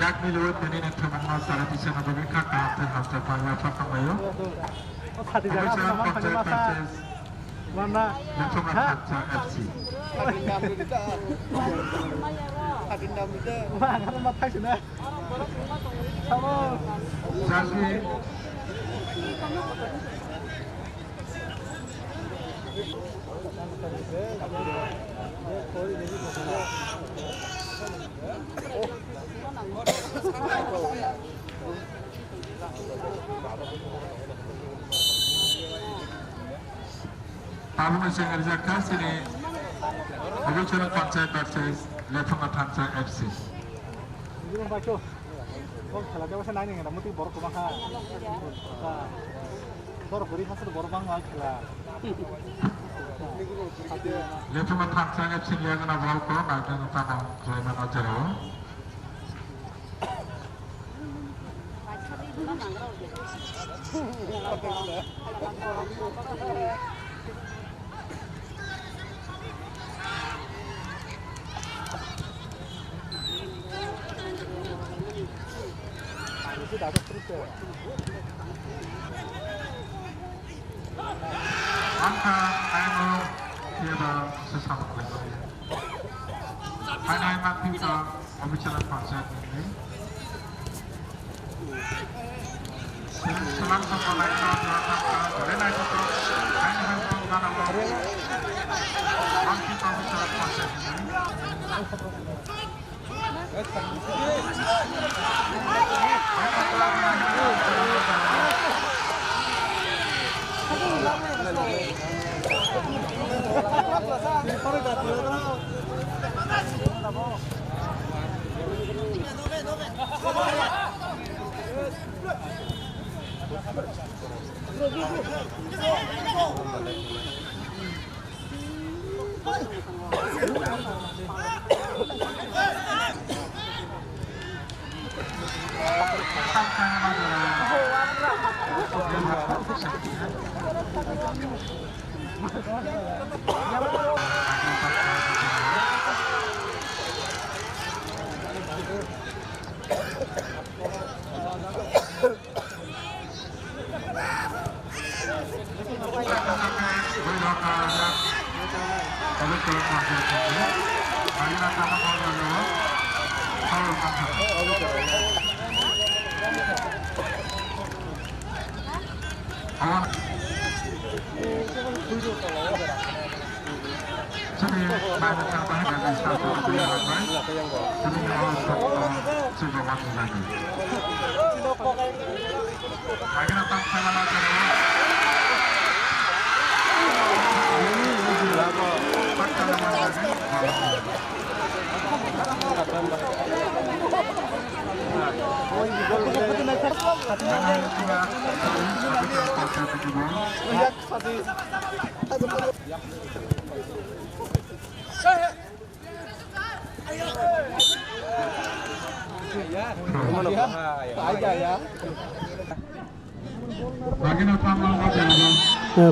약 밀리고 되는 태만만 사람 이세나 보면 가까운데 합쳐 방야 fakamayo. Komisioner Konser Persis Mana? Lingkungan Kaca FC. Wah, karena matai sudah. Sama. Jadi Tahun yang kerjakan sini Komisioner Konser Persis Lingkungan Kaca FC. Ini baca. Oh, kalau dia masih nanya, kamu tuh baru kemana? Baru beri hasil baru bang mal lah. Lingkungan Kaca FC yang nak bawa kau nak dengan tanam kelainan ajar. Angka ayo tiada sesama lagi. Hanya yang kita pembicaraan konser ini. Selang sama lainnya dilakukan oleh naik itu. Hanya yang mana mau. Angki pembicaraan konser ini.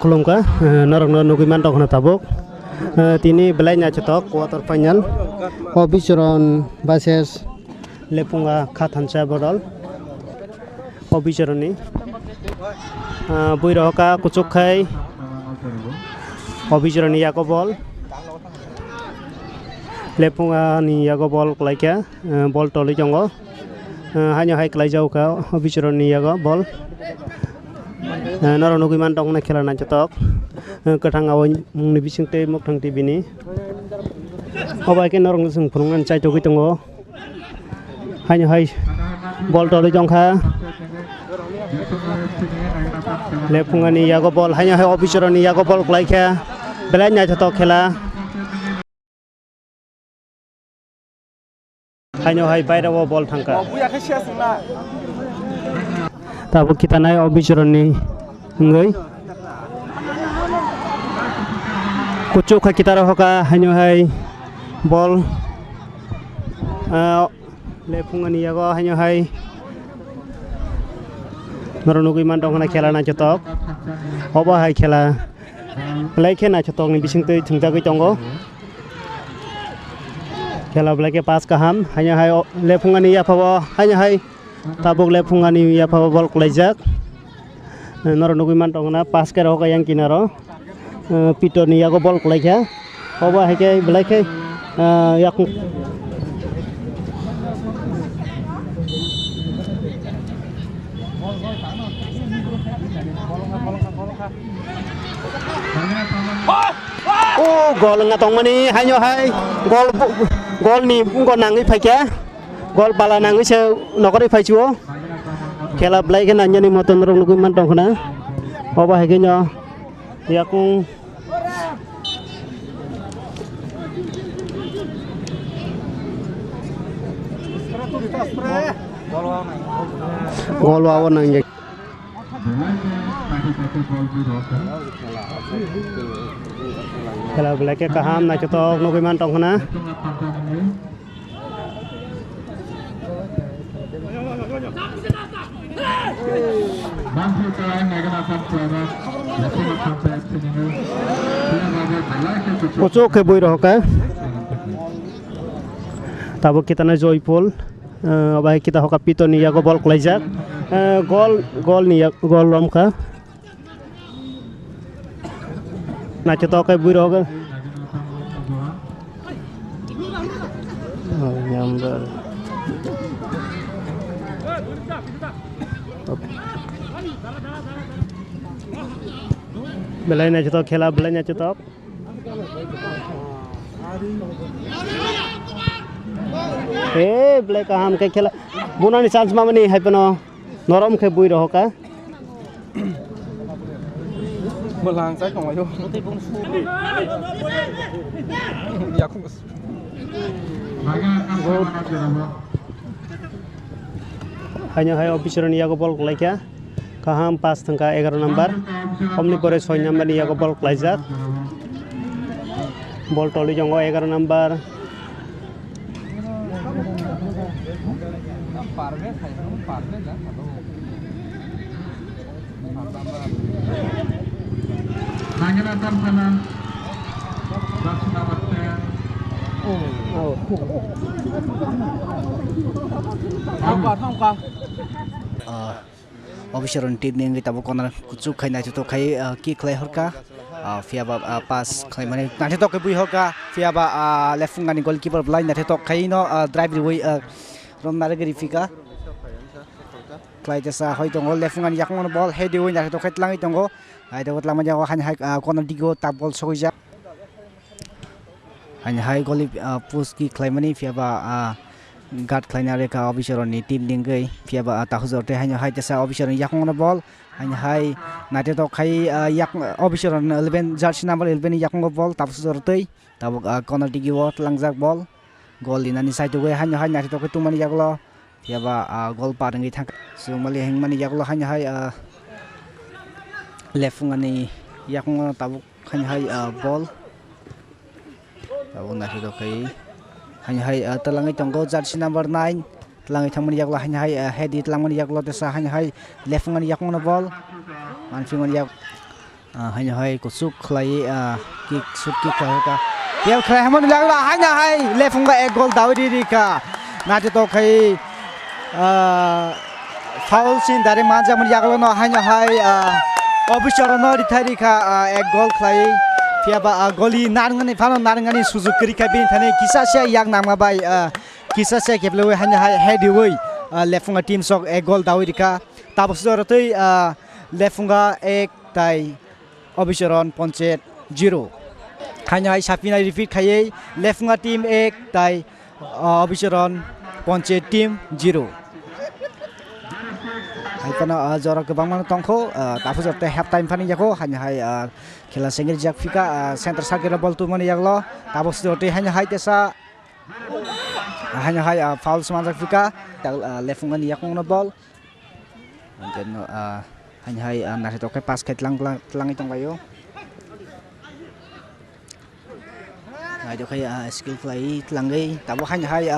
Kulungka narang nugi mantok na tabuk tini belanya cetok quarter final Obichron versus Lepunga Khathancha Bodol Obichron ni Buiroka Kuchukai Obichron ni yako bol Lepunga ni yako bol klaika bol toli jongo hanya hai klai jau ka Obichron ni yako bol narang nugi mantok na khela na cetok kathang awai mungni bisingte mokthang tv ni obai ke narang sung phungan chai togi tongo hanya hai bol toli jongkha Lepungani yago bol hanya hai Obichron ni yago bol klaika belanya cetok khela hanya hai bairawo bol thangka tabu kita naik Obichron ni ngai kucuk kita rohoka hanya hai bol Lepungani yago hanya hai Narunugui mandong na khela na cetok oba hai khela laike na cetok ni bising te thungja goi tongo Kela belai ke pas kaham hanya hai lefungani ya pawa hanya hai tabuk lefungani ya pawa bol klejak noro nugui mantongna pas ke roka yang kinaro pitoni ya go bol kleja oba hai ke belai ke yak oh gol ngatong mani hanya hai gol ni gol nangi phaikia gol bala nangi se nokori phaichuo khela blai ke nanya ni moton rong nugui mantong khona oba hai ke nyo yakung gol wawan nang Kalau belakang kaham nak cetok nukui mantong kena. Kocok ke boy rohka. Tabuk kita na joyful. Abai kita hoka pito ni ya gol klejak. Gol ni ya gol romka. Nah cetok ke buiro kan nyamber belai na cetok khela belai na cetok belai kaham ke khela bunani chance mamani hai pano norom ke buiro ka Melang saya kong ayo. Ya aku. Hanya hai officer ni yago bol klaikia kaham pas tangka 11 number omni pore 6 number ni yago bol klaijak bol toli jongo 11 number Nanginatan kanan That's number 10 Officer on team ni kita bukan kucuk kai na tu kai ki klay horka via pas klay mana nanti tu kebui horka via lefungan ni goalkeeper blind nanti tu kai no drive away rom nara gerifika klay jasa hoi tunggu lefungan yak mana ball head away nanti tu kai telangi tunggu ada buat lama jauh hanya corner digo tap ball soja hanya hai goli push ki klay mana via guard klainar ka officer ni team dinggai via tahuzor te hanya hai jasa officer yak mana ball hanya hai nate to khai yak officer 11 jersey number 11 yak ngo ball tahuzor te tabuk corner digi wat langjak ball gol dinani side we hanya hai nate to ke tumani yaklo via gol parangi thang sumali heng mani yaklo hanya hai lefungani yak ngo tabuk hanya hai ball tabuk nate to kai hanya hai telangi tonggo jersey number 9 telangi thamani yaklo hanya hai head telangi yaklo tesa hanya hai lefungan yak ngona ball manfingon yak hanya hai kusuk khlai kick shoot kick ka yel khlai hamon lagla hanya hai lefunga ek goal dawdi rika na to khai foul sin dare manja mon yaklo no hanya hai officer no rithari ka ek goal khlai Fiaba goli narangani fano narangani suzu krika bin thane kisa sia yang nama bai kisa sia keplewe hanya head away lefunga team sok ek gol dawirika tabsor tei lefunga ek tai obisoron ponchet 0 hanya sapina repeat khaye lefunga team ek tai obisoron ponchet team 0 hai kana jorok ke bangman tongkho tabsor te half time fani jako hanya hai khela sengir jak fika center sakira ball tu mani yaklo tabok sidote hanya hai tesa hanya hai foul semanjak fika lefungan yakong na ball dan hanya hai nasi toke pas ke telang itong kayo nah itu kayak skill play telangai tabok hanya hai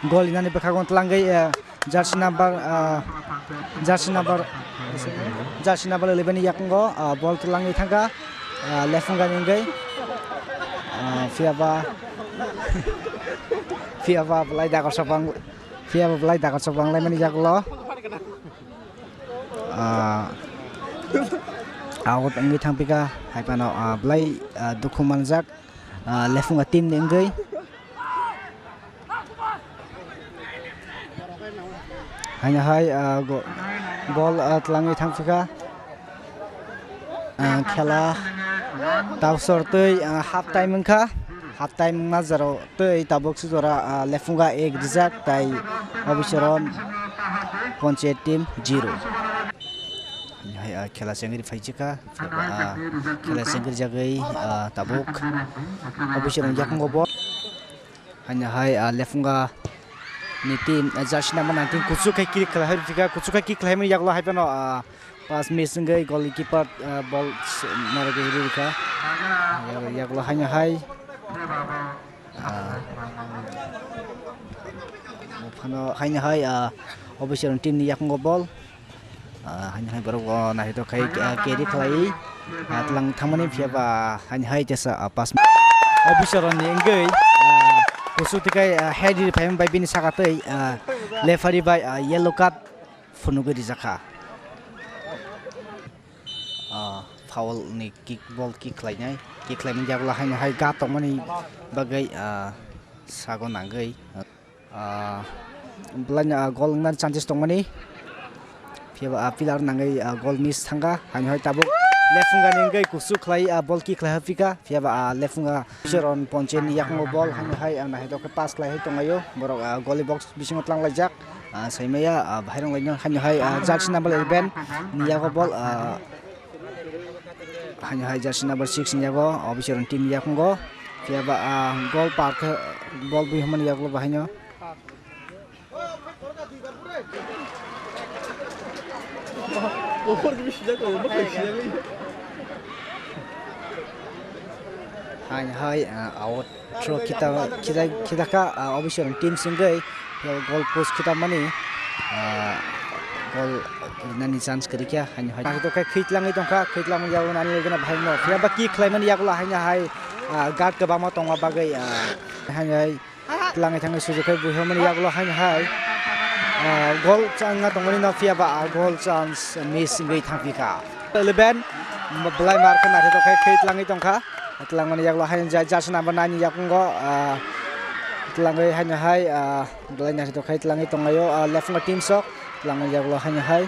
gol inani bekagon telangai jersey number 11 yakong ball telangai thangka lefungan inggai fiaba Fiaba belai dakar sabang lai mani jaklo awat anggi tangpika hai pano belai duku manjak lefunga tim nengai hanya hai gol telangi tangpika khela tawsor tei half time engka half time mazaro tei tabok sujora lefunga ek rijak tai obisoron ponche team 0 hai khela sengri faijika khela sengri jagai tabok obisoron jakong gobo hanya hai lefunga ni team jersey number 19 kuchukai ki khela hai fika kuchukai ki khela mai yaklo hai pano pas miss ngai goalkeeper ball marage rika yaklo hanya hai phano hanya hai obisoron team ni yakong ball hanya hai baru nah itu kai keri khlai atlang thamani phiaba hanya hai jasa pas obisoron ni ngai kusutikai headi phaim bai bini sakatai referee bai yellow card funugo dijaka foul ni ball kick lainai kick lain jagla hanya hai ga tongmani bagai sago nangai belanya gol nan chances tongmani phiaba pilar nangai gol miss thanga hanya hai tabuk lefunga ningai kusu khlai ball kick lai hafika phiaba lefunga seron ponchen yakmo ball hanya hai ana hedo ke pass lai tongayo borok goalie box bising tlang lajak saimaya bhairong lainyo hanya hai jersey number 11 niyago ball hanya hai jersey number 6 niyago obisoron team yakngo phiaba goal park ball bi haman yaklo bahanyo hanya hai out throw kita ka obisoron team singai goal post kita mani gol nani chance kerikya hanya hai to kai khitlang yago nani legena bhaino phiaba ki khlaiman yakla hanya hai guard ka bama tonga bagai hanya hai tlangai thangai sujukai buhomani yakla hanya hai gol changa tongani na phiaba gol chance miss ngai thapika 11 belai mark na to kai khitlangi tongka tlangai yakla hanya jersey number 9 yakungo tlangai hanya hai belai na to kai tlangai tongayo left na team sok tlangai yakla hanya hai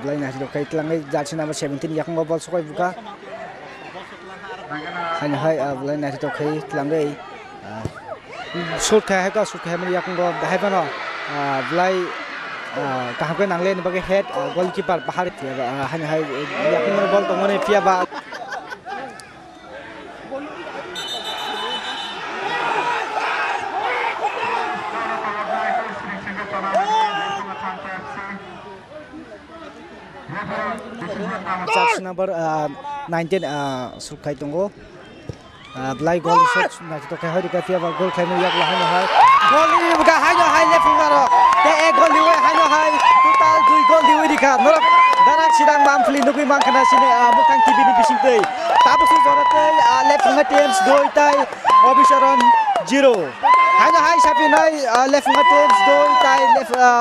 belai na to kai tlangai jersey number 17 yakungo ball sokoi buka hanya hai belai na to kai tlangai shoot khai ka shoot khai mani yakungo hai bano belai kaham ke nangle bagai head goalkeeper bahar hanya hai yakungo ball tongone phiaba jersey number 19 sukai tunggu belai gol shot na to kai hari ka phiaba gol khai no yak la hanya hai gol ni buka hanya hai le fungaro te e gol liwe hanya hai total 2 gol liwe dikha norok darak sidang mamfli nugui mangkana sini mukang tv ni bisingtei tapusi jorate le funga teams doi tai obisoron 0 hanya hai sapi nai le funga teams doi tai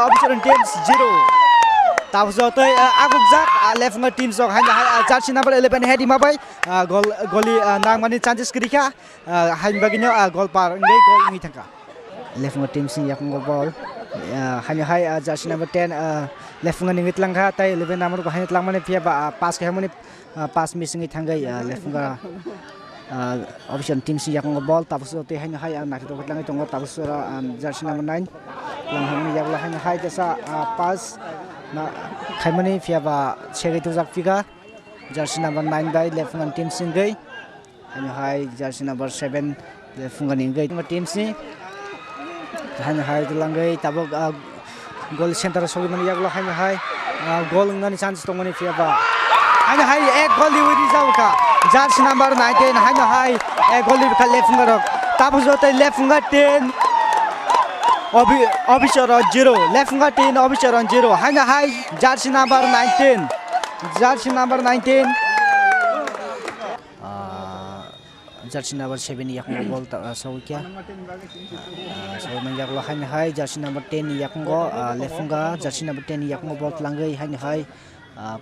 obisoron teams 0 tapusi agukjak le funga teams jok hanya hai jersey number 11 headi mabai goli nangmani chances kerika hain baginyo gol par ngai gol ngi thangka le funga teams ni yakung ball hanya hai jersey number 10 le funga ngi tlangha tai 11 number ko hanya tlangmani phiaba pass ka hamani pass miss ngi thangai le funga option teams ni yakung ball tapusi hanya hai na to tlangai tongo tapusi jersey number 9 langhamni yakla hanya hai jasa pass na khaimani phiaba chegai tujak fika jersey number 9 by left ngan team singai hanya hai jersey number 7 left ngan ingai team si hanya hai langai tabok goal center sogi mani yaklo hanya hai goal ngani chance tongani phiaba hanya hai ek goal liwiri jauka jersey number 19 hanya hai ek goal liwiri left ngan tabok jotai left ngan 10 obisoron 0 left ngan 10 obisoron 0 hanya hai jersey number 19 jersey number 19 jersey number 7 yak mo ball ta saukia so man yak lo hai jersey number 10 yak ngo lefunga jersey number 10 yak mo ball langai hai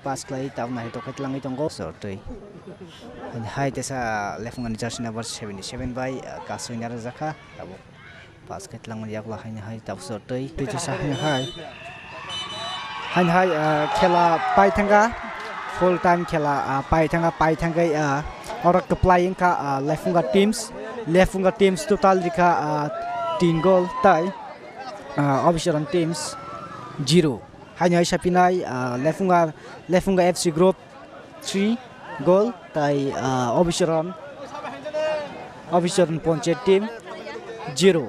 pas klai ta na to ket langai tonggo so tei hai tesa lefunga jersey number 77 by kasuinar zakha tabo pas ket lang yak lo hai ta so tei tesa hai khela pai thanga full time khela pai thanga orak playing ka lefunga teams total dika 3 goal tai observation teams 0 hanya sapinai lefunga FC group 3 goal tai observation ponche team 0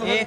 Eh